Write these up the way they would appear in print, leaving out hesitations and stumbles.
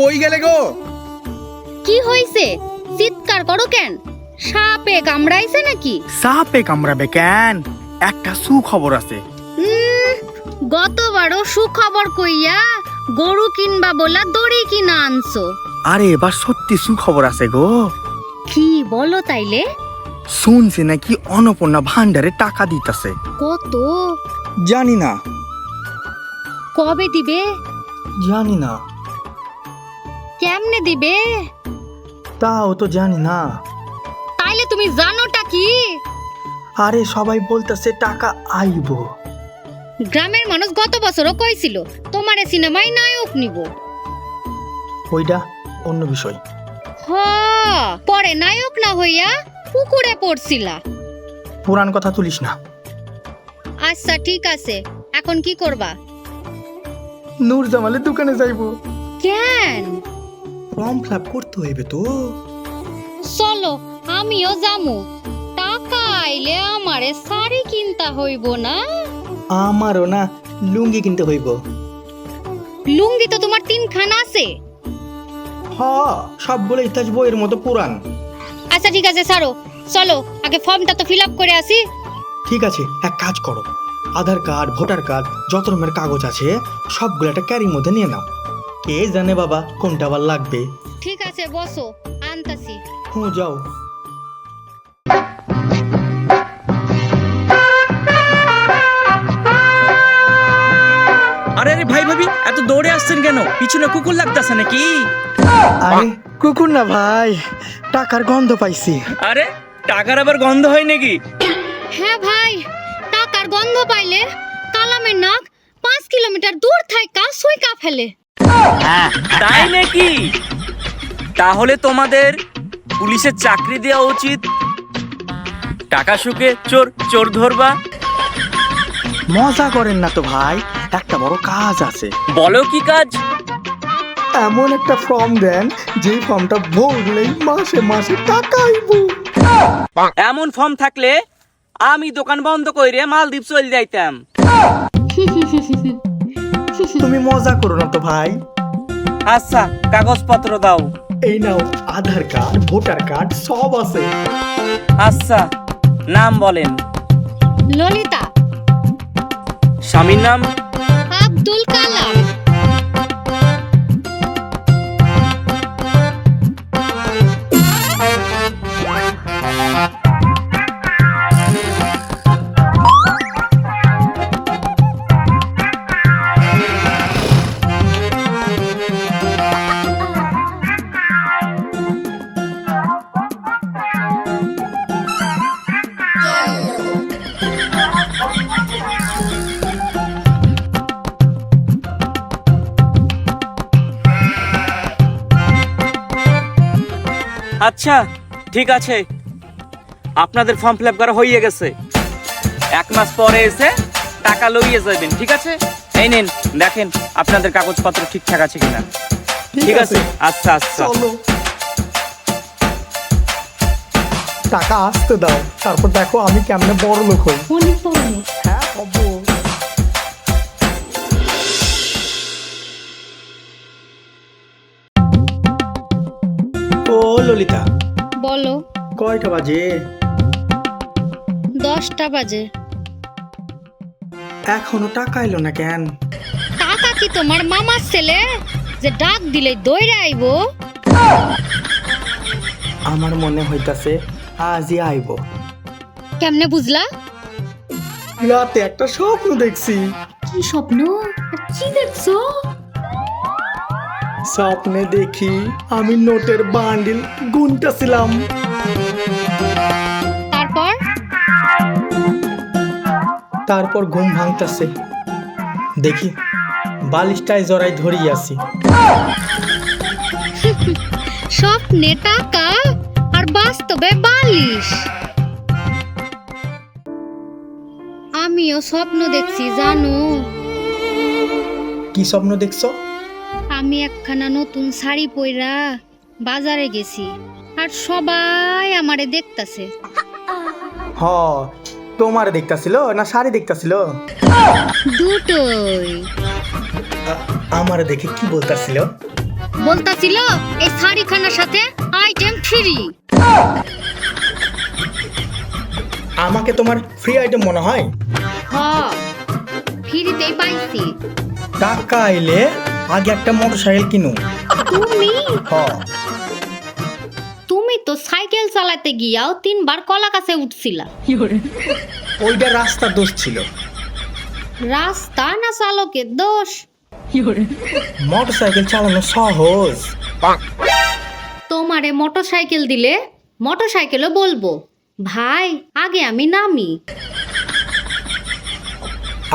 কই গেলে গো? কি হইছে? চিৎকার করো কেন? সাপে কামড়াইছে নাকি? সাপে কামড়াবে কেন? একটা সুখবর আছে। গতবারও সুখবর কইয়া গরু কিনবা বলা দড়ি কিনা আনছো। আরে এবার সত্যি সুখবর আছে গো। কি বলো তাইলে? শুনছি নাকি অন্নপূর্ণা ভান্ডারে টাকা দিতেছে। কত? জানি না। কবে দিবে? জানি না। কেমনে দিবে? তাও তো জানি না। তাইলে তুমি জানোটা কি? আরে সবাই বলতেছে টাকা আইবো। গ্রামের মানুষ গত বছরও কইছিল তোমারে সিনেমায় নায়ক নিব। ওইটা অন্য বিষয়। পরে নায়ক না হইয়া পুকুরে পড়ছিলা। পুরান কথা তুলিস না। আচ্ছা ঠিক আছে, এখন কি করবা? নূর জামালের দোকানে যাইবো। কেন? ফর্ম ফিল আপ করতে হইবে তো। চলো আমিও যামু। টাকা আইলে আমারে শাড়ি কিনতা হইব না? আমারও না, লুঙ্গি কিনতে হইব। লুঙ্গি তো তোমার 3 খানা আছে। সবগুলো ইতিহাস বইয়ের মতো পুরান। আচ্ছা ঠিক আছে ছাড়ো, চলো আগে ফর্মটা তো ফিল আপ করে আসি। ঠিক আছে, এক কাজ করো, আধার কার্ড, ভোটার কার্ড, যত রকমের কাগজ আছে সবগুলো একটা ক্যারির মধ্যে নিয়ে নাও। কে জানে বাবা কোনটা আবার লাগবে। ঠিক আছে বসো, আনতাছি। যাও। আরে আরে ভাই ভাবি এত দৌড়ে আসছেন কেন? পিছনে কুকুর লাগতেছে নাকি? আরে কুকুর না ভাই, টাকার গন্ধ পাইছি। আরে টাকার আবার গন্ধ হয় নাকি? হ্যাঁ ভাই, টাকার গন্ধ পাইলে কালামের নাক 5 কিলোমিটার দূর থাইকা সুইকা ফেলে। তাই নাকি? তাহলে তোমাদের পুলিশের চাকরি দেওয়া উচিত। টাকা শুকে চোর চোর ধরবা। মজা করেন না তো ভাই, একটা বড় কাজ আছে। বলো কি কাজ? এমন একটা ফর্ম দেন যে ফর্মটা ভরলেই মাসে মাসে টাকা আইবো। এমন ফর্ম থাকলে আমি দোকান বন্ধ কইরে মালদ্বীপ চলে যাইতাম। তুমি মজা করো না তো ভাই। আচ্ছা কাগজপত্র দাও। এই নাও, আধার কার্ড, ভোটার কার্ড সব আছে। আচ্ছা নাম বলেন। ললিতা। স্বামীর নাম? আব্দুল কালাম। আচ্ছা ঠিক আছে, আপনাদের ফর্ম ফিল আপ করা হয়ে গেছে। 1 মাস পরে এসে টাকা লইয়ে যাবেন, ঠিক আছে? এই নিন দেখেন আপনাদের কাগজপত্র ঠিকঠাক আছে কিনা। ঠিক আছে, আচ্ছা আচ্ছা। চলো, টাকা আসতে দাও, তারপর দেখো আমি কেমনে বড় লোক হই। অনেক বড় লোক। হ্যাঁ হবো। ও ললিতা, বলো। কয়টা বাজে? 10টা বাজে। এখনো টাকা এলো না কেন? টাকা কি তোমার মামার ছেলে যে ডাক দিলে দৌড়ে আইবো? আমার মনে হইতাছে আজই আইবো। কেমনে বুঝলা? রাতে একটা স্বপ্ন দেখছি। কি স্বপ্ন? কি দেখছো? স্বপ্নে দেখি আমি নোটের বান্ডিল গুনতেছিলাম। তারপর? তারপর ঘুম ভাঙতাছে, দেখি বালিশটায় জড়াই ধরিয়ে আছি। স্বপ্নে টাকা আর বাস্তবে বালিশ। আমিও স্বপ্ন দেখছি জানো। কি স্বপ্ন দেখছো? আমি একখানা নতুন শাড়ি পইরা বাজারে গেছি আর সবাই আমারে দেখতাছে। হ, তোমার দেখতাছিল না শাড়ি দেখতাছিল? দুটোই। আমার দেখে কি বলতাছিল? বলতাছিল এই শাড়িখানার সাথে আইটেম ফ্রি। আমাকে তোমার ফ্রি আইটেম মনে হয়? হ, ফ্রিতেই পাইছি। টাকা আইলে আগে একটা মোটরসাইকেল কিনো। তুমি হ্যাঁ, তুমি তো সাইকেল চালাতে গিয়াও 3 বার কলা গাছে উঠছিলা। ওইটা রাস্তার দোষ ছিল। রাস্তা না চালকের দোষ? মোটরসাইকেল চালানো সহজ। তোমারে মোটরসাইকেল দিলে মোটরসাইকেলও বলবো ভাই আগে আমি নামি।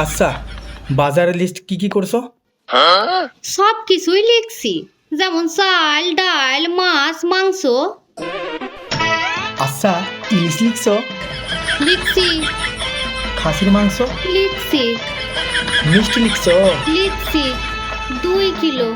আচ্ছা, বাজারের লিস্ট কি কি করছো? সব কিছুই লিখছি, যেমন চাল ডাল মাছ মাংস। আচ্ছা, ইলিশ লিখছো? লিখছি খাসির মাংস? লিখছি মিষ্টি লিখছো? লিখছি 2 কিলো।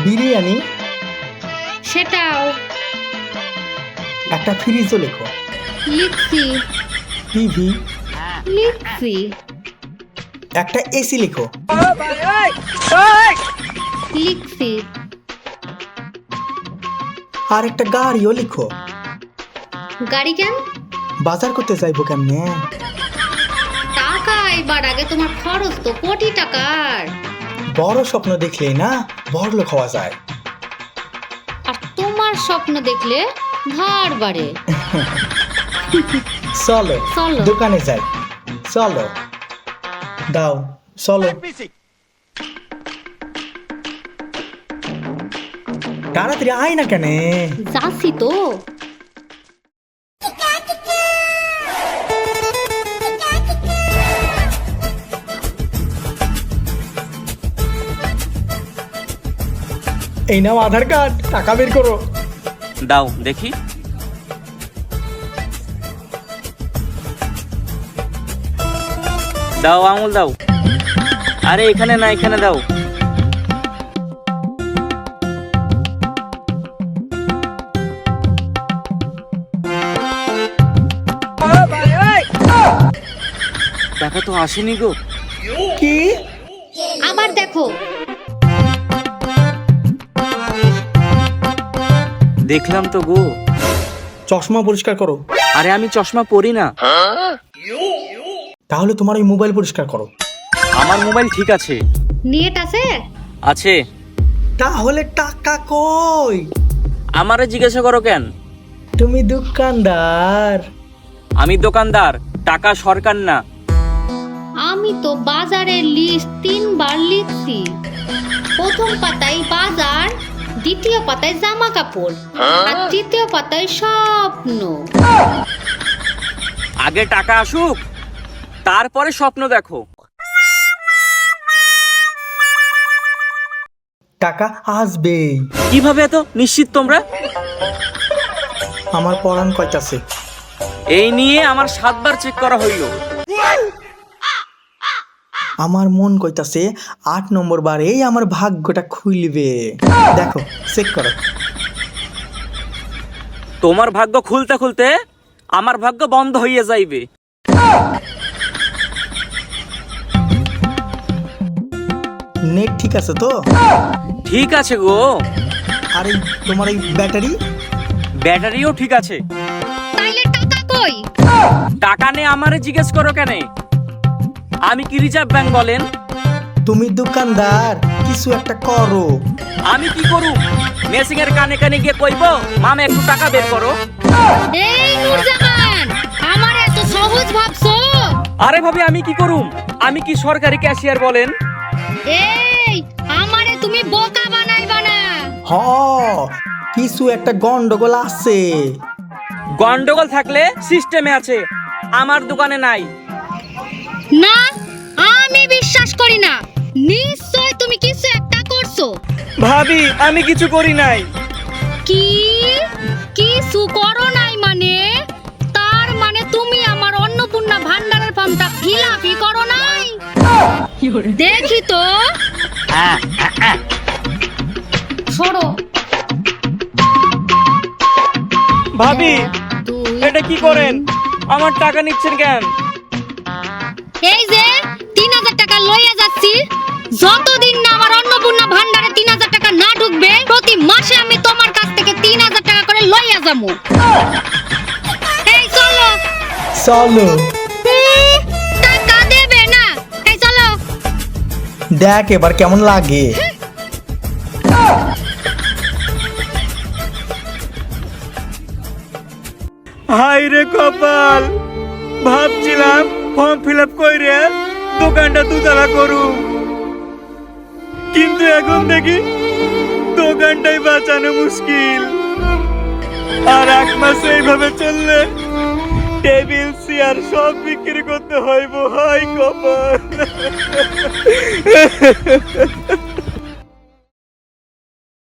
বিরিয়ানি? সেটাও একটা ফ্রিজও লেখো। লিখছি টিভি? লিখছি একটা এসি লিখো। লিখছি আর একটা গাড়িও লিখো। গাড়ি কেন? বাজার করতে যাইবো কেমনে? টাকা এবার আগে তোমার খরচ তো কোটি টাকার। বড় স্বপ্ন দেখলেই না বড় লোক হওয়া যায়। আর তোমার স্বপ্ন দেখলে ধার বাড়ে। চলো চলো। দোকানে যাই। চলো দাও, চলো। তাড়াতাড়ি আয় না কেন? যাচ্ছি তো। এই নাও আধার কার্ড, টাকা বের করো। দাও দেখি। দাও আঙুল দাও। আরে এখানে না, এখানে দাও। টাকা তো আসেনি গো। কি? আবার দেখো। দেখলাম তো গো। চশমা পরিষ্কার করো। আরে আমি চশমা পরি না। তাহলে তোমার ওই মোবাইল পরিষ্কার করো। আমার মোবাইল ঠিক আছে। নেট আছে? আছে। তাহলে টাকা কই? আমারে জিজ্ঞাসা করো কেন? তুমি দোকানদার। আমি দোকানদার, টাকা সরকার না। আমি তো বাজারের লিস্ট 3 বার লিখছি। প্রথম পাতায় বাজার, দ্বিতীয় পাতায় জামা কাপড়, আর তৃতীয় পাতায় স্বপ্ন। আগে টাকা আসুক, তারপরে স্বপ্ন দেখো। টাকা আসবেই। কিভাবে এত নিশ্চিত তোমরা? আমার পরাণ কয়টাছে? এই নিয়ে আমার 7 বার চেক করা হইল। আমার মন কইতাছে 8 নম্বর বারেই আমার ভাগ্যটা খুলবে। দেখো, চেক করো। তোমার ভাগ্য খুলতে খুলতে আমার ভাগ্য বন্ধ হইয়া যাইবে। নেট ঠিক আছে তো? ঠিক আছে গো। আর এই তোমার এই ব্যাটারি? ব্যাটারিও ঠিক আছে। তাইলে টাকা কই? টাকা নে আমারে জিজ্ঞেস করো কেন? আমি কি রিজার্ভ ব্যাংক বলেন? তুমি দোকানদার, কিছু একটা করো। আমি কি করু? মেসিং এর কানে কানে গিয়ে কইবো মামা একটু টাকা বের করো। এই নূরজামান, আমার এত সহজ ভাবছো? আরে ভাবি আমি কি করুম? আমি কি সরকারি ক্যাশিয়ার বলেন? এই আমারে তুমি বোকা বানাইবা না। হ, কিছু একটা গন্ডগোল আছে। গন্ডগোল থাকলে সিস্টেমে আছে, আমার দোকানে নাই। না, আমি বিশ্বাস করি না। নিশ্চয় তুমি কিছু একটা করছো। ভাবি আমি কিছু করি নাই। কি কিছু করো নাই মানে? তার মানে তুমি আমার অন্নপূর্ণা ভান্ডারের ফর্মটা ফিলাপি করো নাই? দেখি তো। সরো। ভাবি দুই, এটা কি করেন? আমার টাকা নিচ্ছেন কেন? এই যে 3000 টাকা লইয়া যাচ্ছি, যতদিন না আমার অন্নপূর্ণা ভান্ডারে 3000 টাকা না ঢুকবে যাবো। এই চলো। চলো। টাকা দেবে না? এই চলো। দেখ এবার কেমন লাগে। হাই রে কপাল, ভাবছিলাম ফর্ম ফিল আপ করে দোকানটা দুতলা করুম, কিন্তু এখন দেখি দোকানটাই বাঁচানো মুশকিল। আর 1 মাস এইভাবে চললে টেবিল চেয়ার সব বিক্রি করতে হইব। হাই কপাল।